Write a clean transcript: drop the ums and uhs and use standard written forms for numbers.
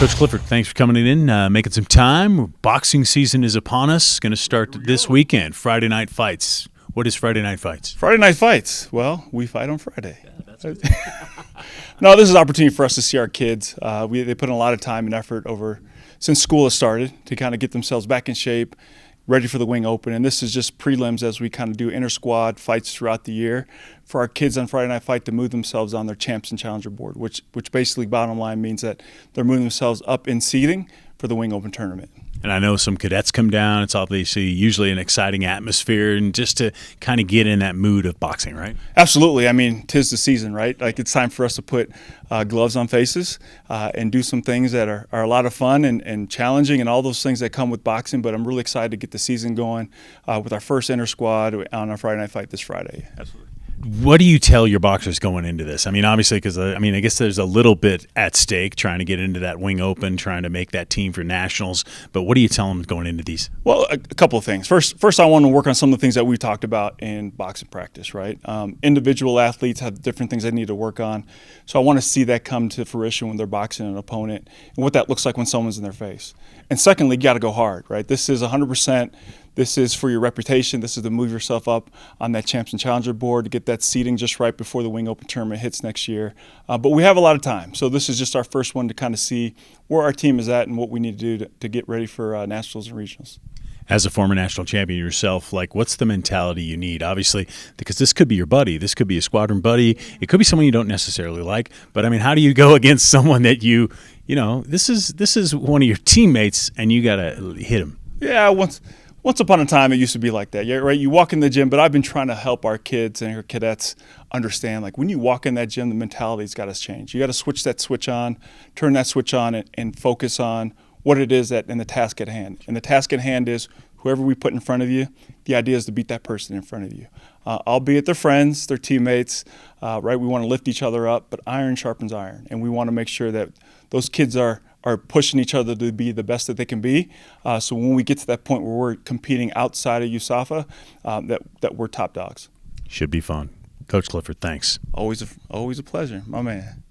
Coach Clifford, thanks for coming in, making some time. Boxing season is upon us. Going to start this weekend. Friday night fights. What is Friday night fights? Friday night fights. Well, we fight on Friday. No, this is an opportunity for us to see our kids. They put in a lot of time and effort since school has started to kind of get themselves back in shape, ready for the Wing Open. And this is just prelims as we kind of do inter-squad fights throughout the year for our kids on Friday Night Fight to move themselves on their champs and challenger board, which basically bottom line means that they're moving themselves up in seeding for the Wing Open tournament. And I know some cadets come down. It's obviously usually an exciting atmosphere, and just to kind of get in that mood of boxing, right? Absolutely. I mean, 'tis the season, right? Like, it's time for us to put gloves on faces and do some things that are a lot of fun and challenging and all those things that come with boxing. But I'm really excited to get the season going with our first inter-squad on our Friday Night Fight this Friday. Absolutely. What do you tell your boxers going into this? I mean, obviously, because I guess there's a little bit at stake trying to get into that Wing Open, trying to make that team for nationals. But what do you tell them going into these? Well, a couple of things. First, I want to work on some of the things that we talked about in boxing practice, right? Individual athletes have different things they need to work on. So I want to see that come to fruition when they're boxing an opponent and what that looks like when someone's in their face. And secondly, you got to go hard, right? This is 100%. This is for your reputation. This is to move yourself up on that champs and challenger board to get that seeding just right before the Wing Open tournament hits next year. But we have a lot of time. So this is just our first one to kind of see where our team is at and what we need to do to get ready for nationals and regionals. As a former national champion yourself, what's the mentality you need? Obviously, because this could be your buddy. This could be a squadron buddy. It could be someone you don't necessarily like. But, I mean, how do you go against someone that this is one of your teammates and you got to hit him? Yeah, Once upon a time, it used to be like that. Yeah, right. You walk in the gym, but I've been trying to help our kids and our cadets understand, when you walk in that gym, the mentality's got to change. You got to switch that switch on, turn that switch on, and focus on what it is in the task at hand. And the task at hand is whoever we put in front of you, the idea is to beat that person in front of you. Albeit they're friends, they're teammates, right? We want to lift each other up, but iron sharpens iron. And we want to make sure that those kids are pushing each other to be the best that they can be. So when we get to that point where we're competing outside of USAFA, that we're top dogs. Should be fun. Coach Clifford, thanks. Always a pleasure, my man.